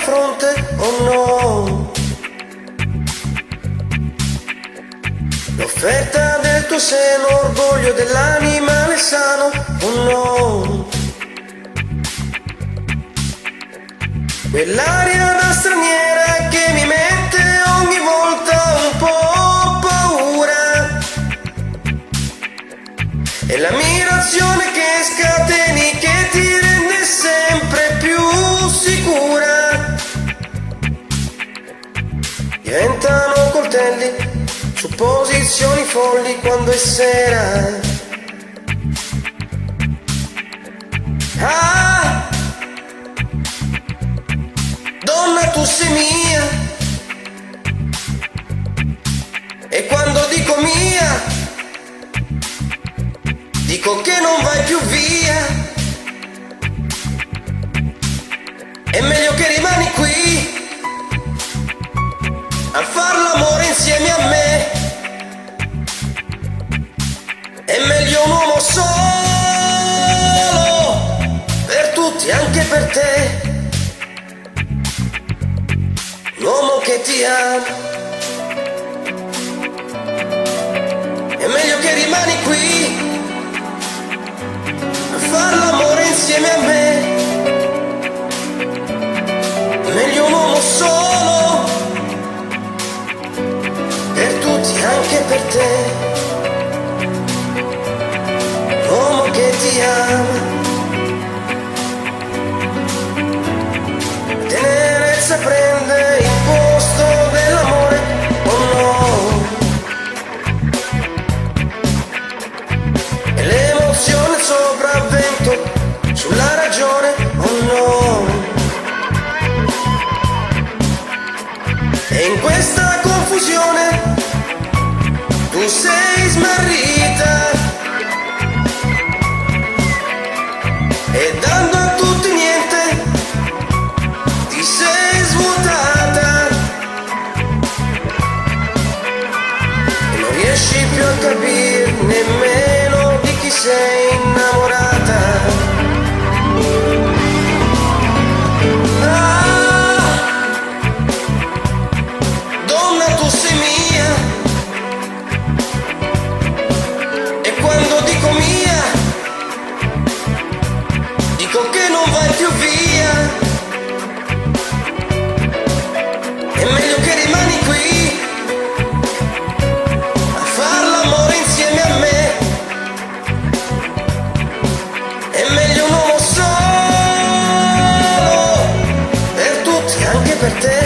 fronte, oh no. L'offerta del tuo seno, orgoglio dell'animale sano, oh no. Quell'aria da straniera che mi mette ogni volta un po' paura, e l'ammirazione che scateni, che ti rende sempre più sicura. Diventano coltelli su posizioni folli quando è sera. Ah, donna, tu sei mia, e quando dico mia, dico che non vai più via. È meglio che rimani qui a far l'amore insieme a me. È meglio un uomo solo per tutti, anche per te. Un uomo che ti ama. È meglio che rimani qui a far l'amore insieme a me. Meglio un uomo solo per tutti, anche per te. Un uomo che ti ama. La tenerezza prende il posto dell'amore, oh no. E l'emozione sopravvento sulla ragione, oh no. E in questa confusione tu sei smarrita, e dando a tutti niente ti sei svuotata, e non riesci più a capire nemmeno di chi sei innamorata. Dico che non vai più via. È meglio che rimani qui a far l'amore insieme a me. È meglio un uomo solo per tutti, anche per te.